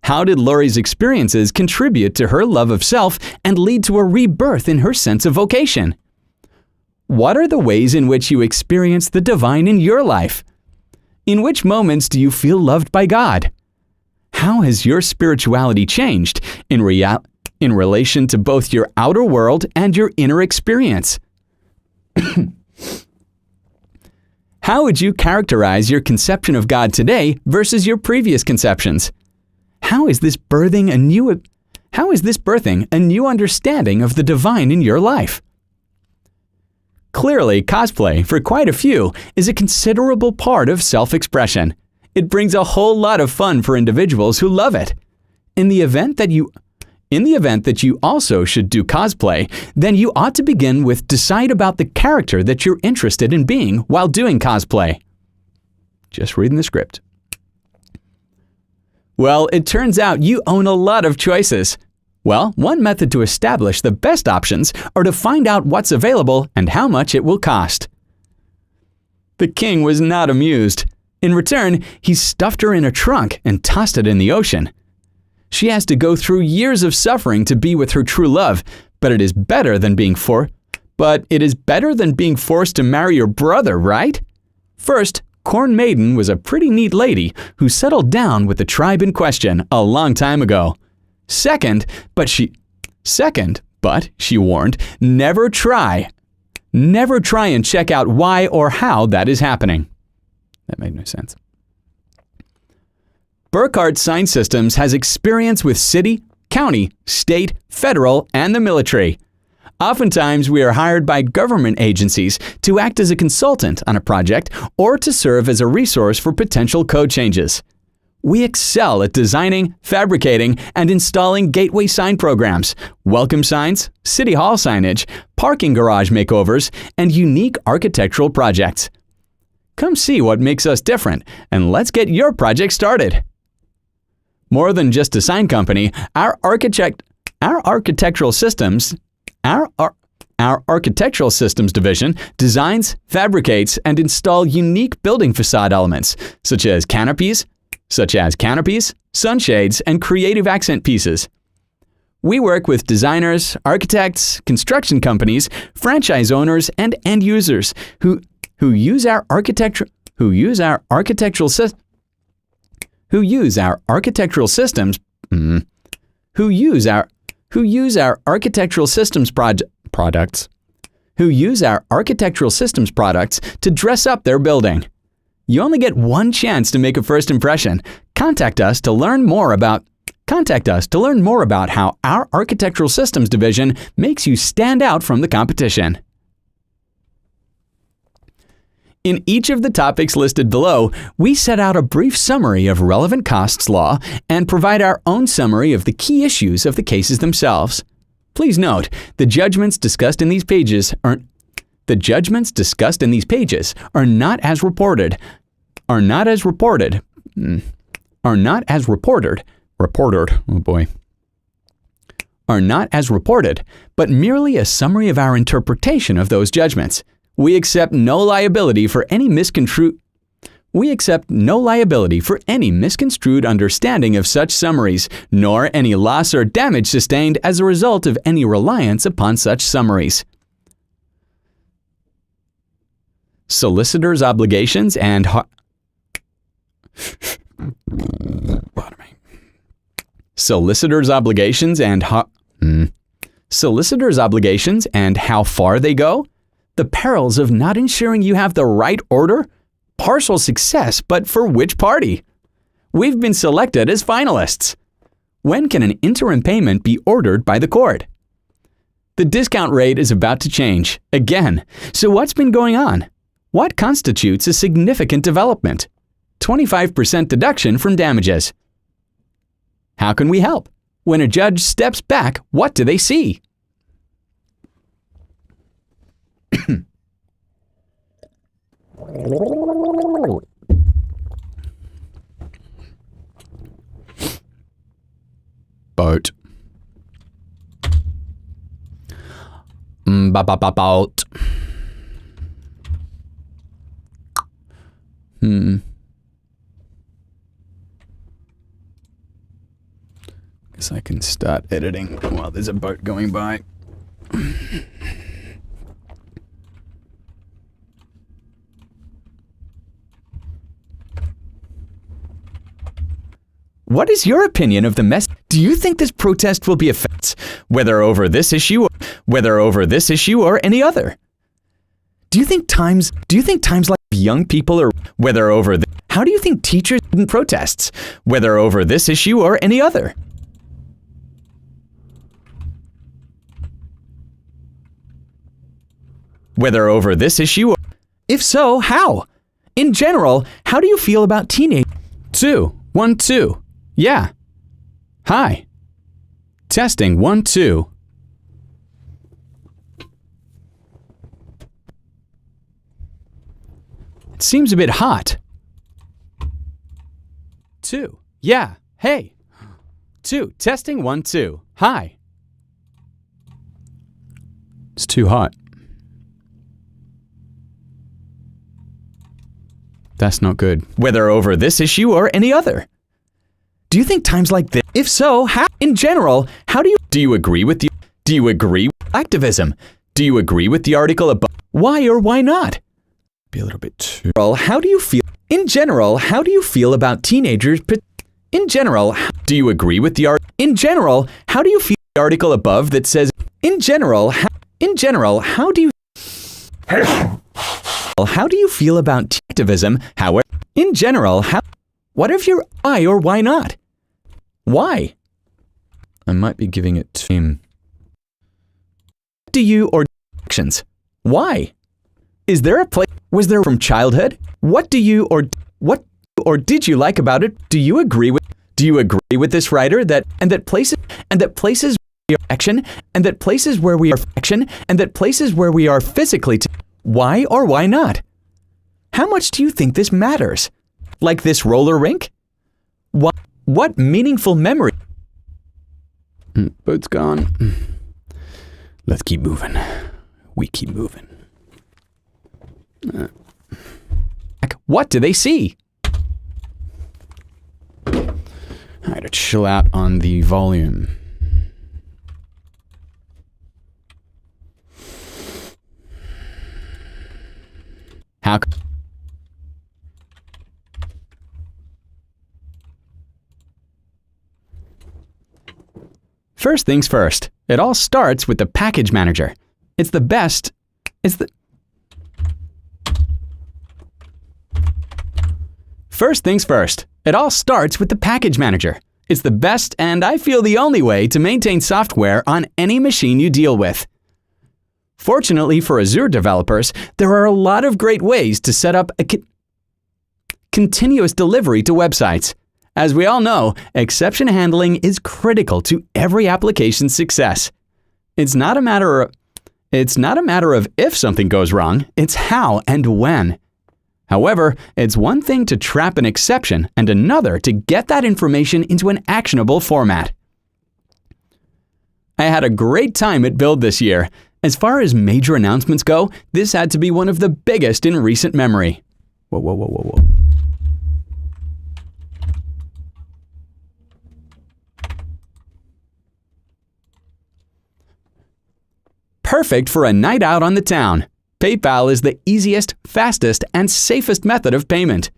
How did Lori's experiences contribute to her love of self and lead to a rebirth in her sense of vocation? What are the ways in which you experience the divine in your life? In which moments do you feel loved by God? How has your spirituality changed in relation to both your outer world and your inner experience? How would you characterize your conception of God today versus your previous conceptions? How is this birthing a new understanding of the divine in your life? Clearly, cosplay, for quite a few, is a considerable part of self-expression. It brings a whole lot of fun for individuals who love it. In the event that you also should do cosplay, then you ought to begin with decide about the character that you're interested in being while doing cosplay. Just reading the script. Well, it turns out you own a lot of choices. Well, one method to establish the best options are to find out what's available and how much it will cost. The king was not amused. In return, he stuffed her in a trunk and tossed it in the ocean. She has to go through years of suffering to be with her true love, but it is better than being forced to marry your brother, right? First, Corn Maiden was a pretty neat lady who settled down with the tribe in question a long time ago. Second, but she warned, never try and check out why or how that is happening. That made no sense. Burkhardt Sign Systems has experience with city, county, state, federal, and the military. Oftentimes, we are hired by government agencies to act as a consultant on a project or to serve as a resource for potential code changes. We excel at designing, fabricating, and installing gateway sign programs, welcome signs, city hall signage, parking garage makeovers, and unique architectural projects. Come see what makes us different, and let's get your project started. More than just a sign company, our architectural systems division designs, fabricates, and install unique building facade elements, such as canopies, sunshades, and creative accent pieces. We work with designers, architects, construction companies, franchise owners, and end users who use our architectural systems products to dress up their building. You only get one chance to make a first impression. Contact us to learn more about how our architectural systems division makes you stand out from the competition. In each of the topics listed below, we set out a brief summary of relevant costs law and provide our own summary of the key issues of the cases themselves. Please note, the judgments discussed in these pages are not as reported, but merely a summary of our interpretation of those judgments. We accept no liability for any misconstrued understanding of such summaries, nor any loss or damage sustained as a result of any reliance upon such summaries. Solicitors' obligations and how far they go, the perils of not ensuring you have the right order, partial success, but for which party? We've been selected as finalists. When can an interim payment be ordered by the court? The discount rate is about to change, again. So what's been going on? What constitutes a significant development? 25% deduction from damages. How can we help? When a judge steps back, what do they see? Boat. Boat. Guess I can start editing while there's a boat going by. What is your opinion of the mess? Do you think this protest will be effective, whether over this issue or any other? Do you think times like young people are whether over the, how do you think teachers in protests, whether over this issue or any other? Whether over this issue or, if so, how? In general, how do you feel about teenage? 2, 1, 2. Yeah. Hi. Testing 1, 2. It seems a bit hot. 2. Yeah. Hey. 2. Testing 1, 2. Hi. It's too hot. That's not good. Whether over this issue or any other. Do you think times like this? If so, how? In general, how do you agree with activism? Do you agree with the article above? Why or why not? Be a little bit too. How do you feel? In general, how do you feel about teenagers? In general, do you agree with the In general, how do you feel the article above that says? In general, how do you? How do you feel about activism? However, in general, what if you're why or why not? Why? I might be giving it to him. Do you or actions? Why? Is there a place? Was there from childhood? What did you like about it? Do you agree with this writer that places where we are physically why or why not? How much do you think this matters? Like this roller rink? What meaningful memory? Boat's gone. Let's keep moving. We keep moving. What do they see? I had to chill out on the volume. How? First things first, it all starts with the package manager. First things first, it all starts with the package manager. It's the best and I feel the only way to maintain software on any machine you deal with. Fortunately for Azure developers, there are a lot of great ways to set up a continuous delivery to websites. As we all know, exception handling is critical to every application's success. It's not a matter of if something goes wrong, it's how and when. However, it's one thing to trap an exception and another to get that information into an actionable format. I had a great time at Build this year. As far as major announcements go, this had to be one of the biggest in recent memory. Whoa. Perfect for a night out on the town. PayPal is the easiest, fastest, and safest method of payment.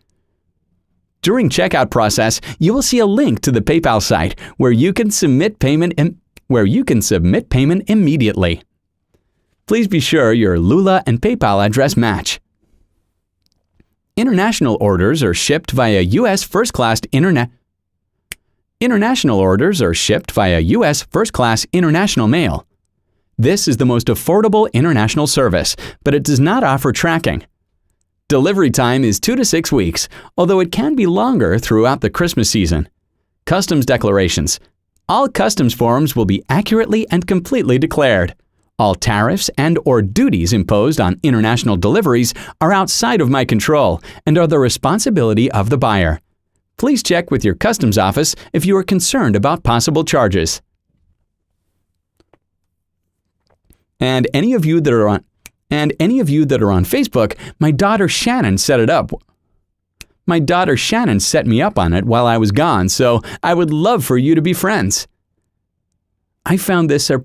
During checkout process, you will see a link to the PayPal site where you can submit payment immediately. Please be sure your Lula and PayPal address match. International orders are shipped via U.S. first-class International orders are shipped via U.S. first-class international mail. This is the most affordable international service, but it does not offer tracking. Delivery time is 2 to 6 weeks, although it can be longer throughout the Christmas season. Customs declarations. All customs forms will be accurately and completely declared. All tariffs and/or duties imposed on international deliveries are outside of my control and are the responsibility of the buyer. Please check with your customs office if you are concerned about possible charges. And any of you that are on Facebook, my daughter Shannon set it up. My daughter Shannon set me up on it while I was gone, so I would love for you to be friends. I found this a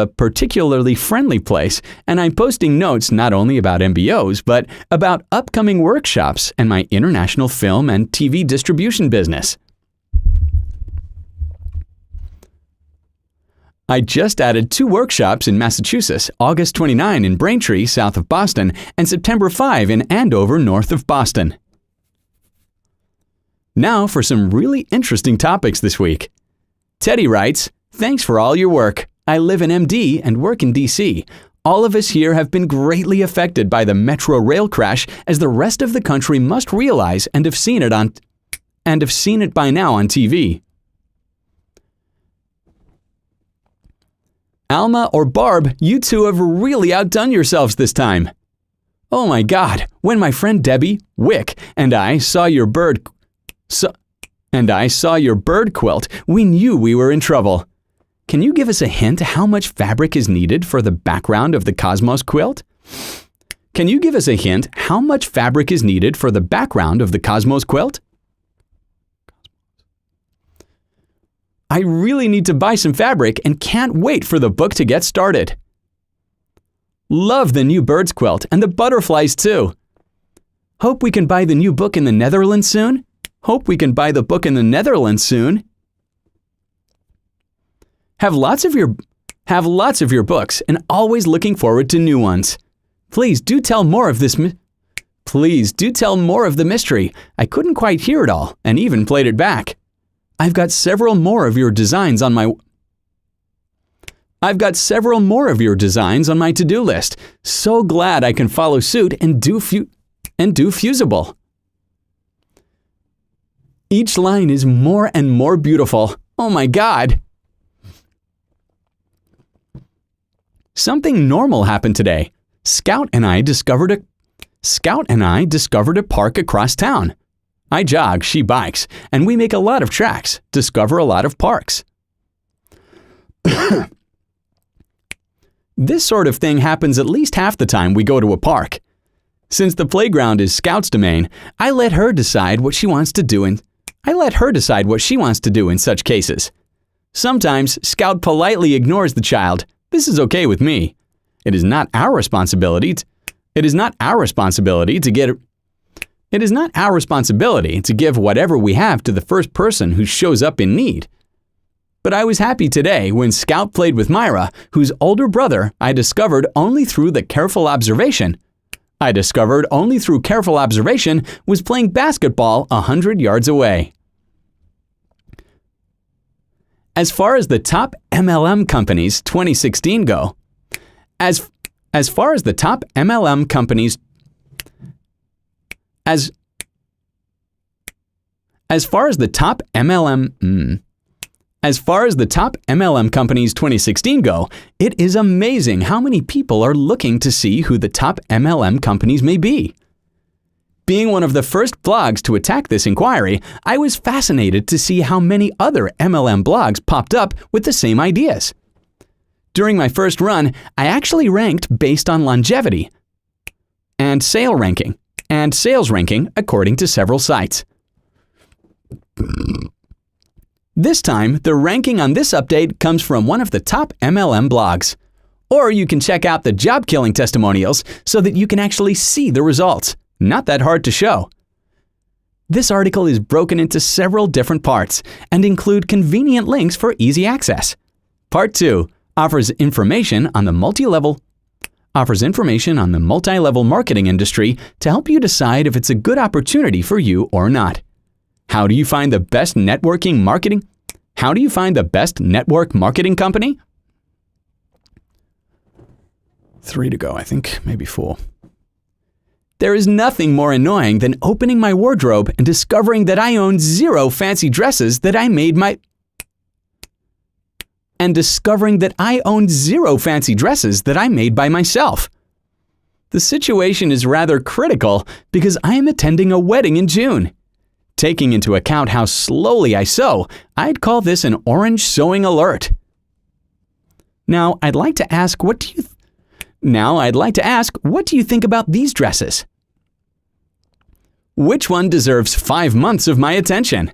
particularly friendly place, and I'm posting notes not only about MBOs, but about upcoming workshops and my international film and TV distribution business. I just added 2 workshops in Massachusetts, August 29 in Braintree, south of Boston, and September 5 in Andover, north of Boston. Now for some really interesting topics this week. Teddy writes, "Thanks for all your work. I live in MD and work in DC. All of us here have been greatly affected by the Metro rail crash, as the rest of the country must realize and have seen it by now on TV. Alma or Barb, you two have really outdone yourselves this time. Oh my God, when my friend Debbie, Wick, and I saw your bird quilt, we knew we were in trouble. Can you give us a hint how much fabric is needed for the background of the Cosmos quilt? Can you give us a hint how much fabric is needed for the background of the Cosmos quilt? I really need to buy some fabric and can't wait for the book to get started. Love the new birds quilt and the butterflies too. Hope we can buy the new book in the Netherlands soon. Have lots of your books and always looking forward to new ones. Please do tell more of the mystery. I couldn't quite hear it all and even played it back. I've got several more of your designs on my to-do list. So glad I can follow suit and do Fusible. Each line is more and more beautiful. Oh my God. Something normal happened today. Scout and I discovered a park across town. I jog, she bikes, and we make a lot of tracks, discover a lot of parks. This sort of thing happens at least half the time we go to a park. Since the playground is Scout's domain, I let her decide what she wants to do in such cases. Sometimes Scout politely ignores the child. This is okay with me. It is not our responsibility to give whatever we have to the first person who shows up in need. But I was happy today when Scout played with Myra, whose older brother I discovered only through careful observation was playing basketball 100 yards away. As far as the top MLM companies 2016 go, as far as the top MLM companies as far as the top MLM companies 2016 go, it is amazing how many people are looking to see who the top MLM companies may be. Being one of the first blogs to attack this inquiry, I was fascinated to see how many other MLM blogs popped up with the same ideas. During my first run, I actually ranked based on longevity and sales ranking according to several sites. This time, the ranking on this update comes from one of the top MLM blogs. Or you can check out the job killing testimonials so that you can actually see the results. Not that hard to show. This article is broken into several different parts and include convenient links for easy access. Part 2 offers information on the multi-level marketing industry to help you decide if it's a good opportunity for you or not. How do you find the best network marketing company?
3 to go, I think, maybe 4.
There is nothing more annoying than opening my wardrobe and discovering that I own 0 fancy dresses that I made by myself. The situation is rather critical because I am attending a wedding in June. Taking into account how slowly I sew, I'd call this an orange sewing alert. Now, I'd like to ask, what do you think about these dresses? Which one deserves 5 months of my attention?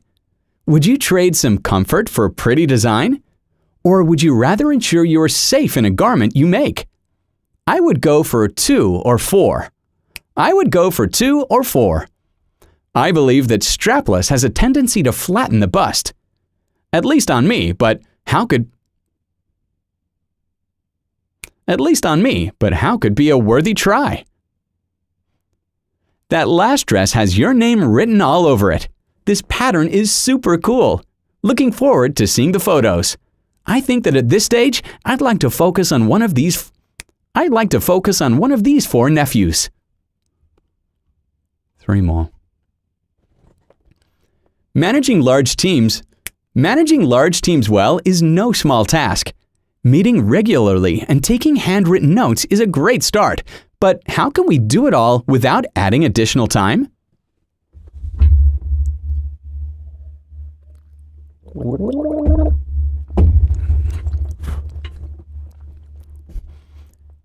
Would you trade some comfort for pretty design? Or would you rather ensure you're safe in a garment you make? I would go for 2 or 4. I believe that strapless has a tendency to flatten the bust. At least on me, but how could be a worthy try? That last dress has your name written all over it. This pattern is super cool. Looking forward to seeing the photos. I think that at this stage, I'd like to focus on one of these 4 nephews.
3 more.
Managing large teams well is no small task. Meeting regularly and taking handwritten notes is a great start, but how can we do it all without adding additional time?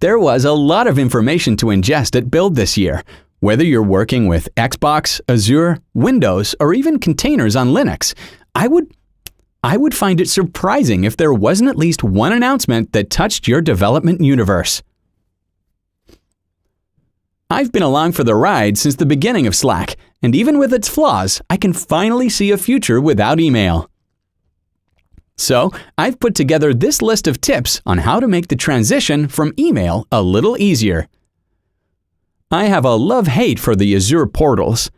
There was a lot of information to ingest at Build this year. Whether you're working with Xbox, Azure, Windows, or even containers on Linux, I would find it surprising if there wasn't at least one announcement that touched your development universe. I've been along for the ride since the beginning of Slack, and even with its flaws, I can finally see a future without email. So, I've put together this list of tips on how to make the transition from email a little easier. I have a love-hate for the Azure portals.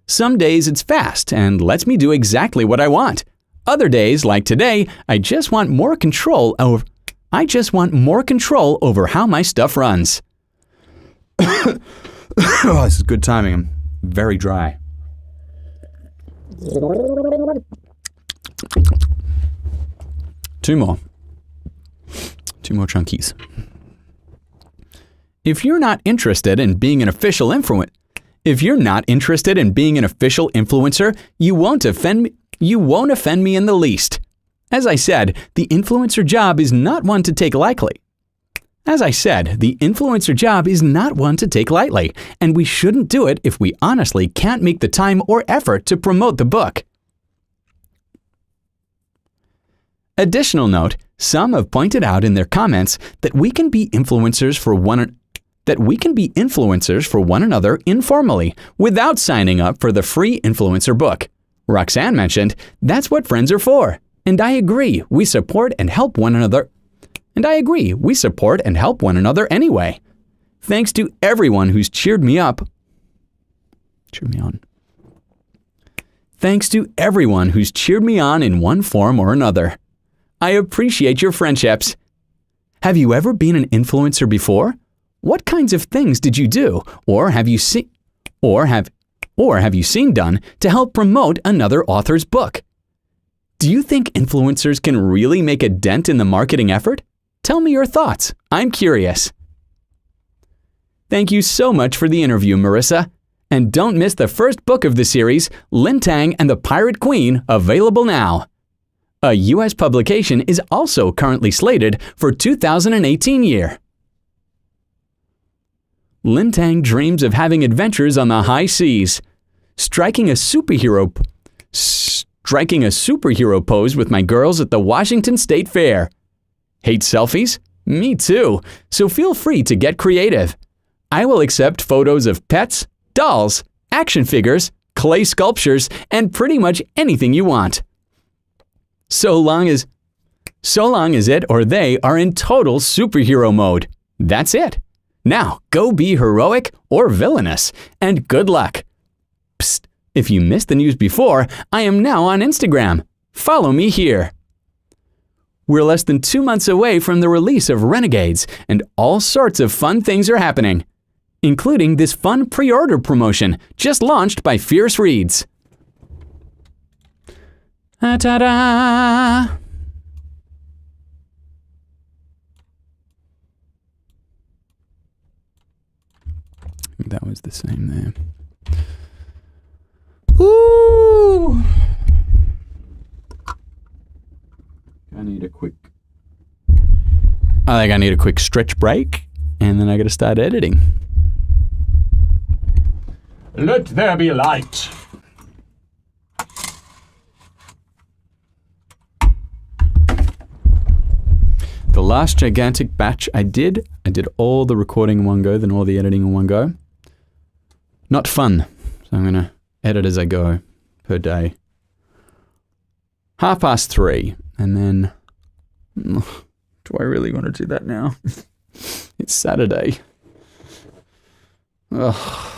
Some days it's fast and lets me do exactly what I want. Other days, like today, I just want more control over how my stuff runs.
Oh, this is good timing. I'm very dry. 2 more. 2 more chunkies.
If you're not interested in being an official influencer, you won't offend me in the least. As I said, the influencer job is not one to take lightly. And we shouldn't do it if we honestly can't make the time or effort to promote the book. Additional note, some have pointed out in their comments that we can be influencers for one another informally without signing up for the free influencer book. Roxanne mentioned, that's what friends are for. And I agree, we support and help one another. Anyway. Thanks to everyone who's cheered me on. Thanks to everyone who's cheered me on in one form or another. I appreciate your friendships. Have you ever been an influencer before? What kinds of things did you do, or have you seen done to help promote another author's book? Do you think influencers can really make a dent in the marketing effort? Tell me your thoughts. I'm curious. Thank you so much for the interview, Marissa. And don't miss the first book of the series, Lintang and the Pirate Queen, available now. A U.S. publication is also currently slated for 2018 year. Lintang dreams of having adventures on the high seas, striking a superhero pose with my girls at the Washington State Fair. Hate selfies? Me too, so feel free to get creative. I will accept photos of pets, dolls, action figures, clay sculptures, and pretty much anything you want. So long as it or they are in total superhero mode. That's it. Now, go be heroic or villainous, and good luck. Psst, if you missed the news before, I am now on Instagram. Follow me here. We're less than 2 months away from the release of Renegades, and all sorts of fun things are happening, including this fun pre-order promotion just launched by Fierce Reads. Ta-da! That was the same there. Ooh! I think I need a quick stretch break, and then I gotta start editing.
Let there be light.
The last gigantic batch I did all the recording in one go, then all the editing in one go. Not fun, so I'm gonna edit as I go per day. 3:30, and then, do I really want to do that now? It's Saturday. Ugh.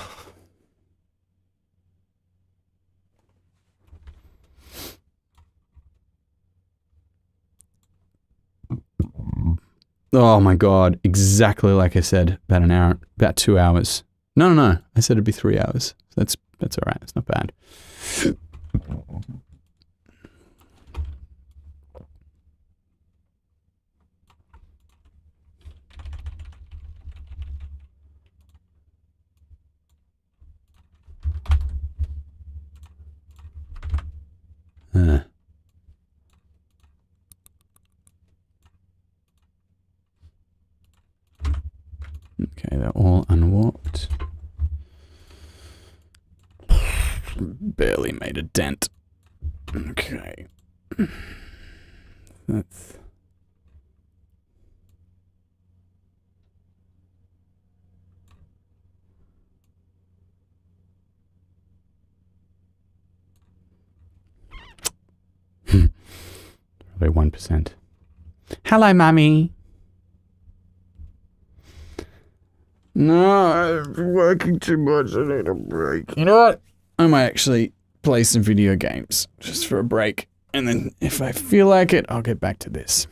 Oh my God, exactly like I said, about 2 hours. No, I said it'd be 3 hours. That's all right, it's not bad. Okay, they're all unwarped. Barely made a dent. Okay. That's... Probably 1%. Hello, Mummy. No, I've been working too much. I need a break. You know what? I might actually play some video games just for a break. And then if I feel like it, I'll get back to this.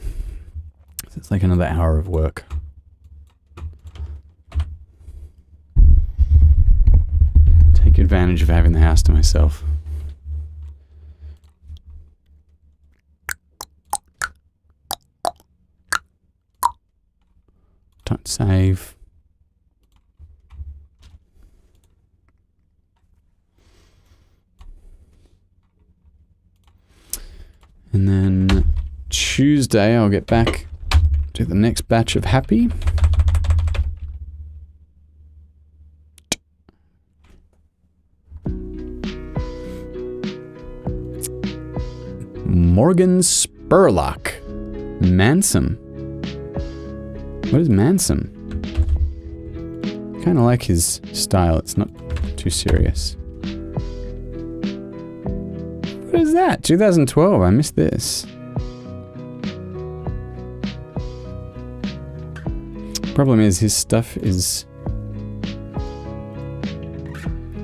It's like another hour of work. Take advantage of having the house to myself. Don't save. And then Tuesday, I'll get back to the next batch of Happy. Morgan Spurlock. Mansum. What is Mansum? Kind of like his style. It's not too serious. What is that? 2012. I missed this. Problem is, his stuff is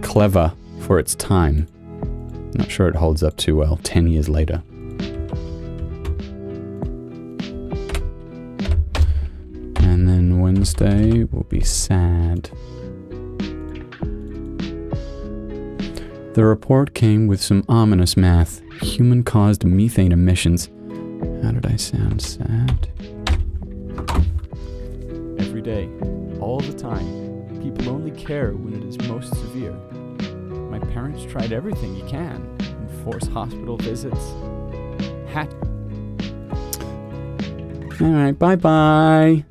clever for its time. Not sure it holds up too well 10 years later.
Thursday will be sad. The report came with some ominous math. Human-caused methane emissions. How did I sound sad? Every day, all the time, people only care when it is most severe. My parents tried everything you can. Enforce hospital visits. Alright, bye-bye.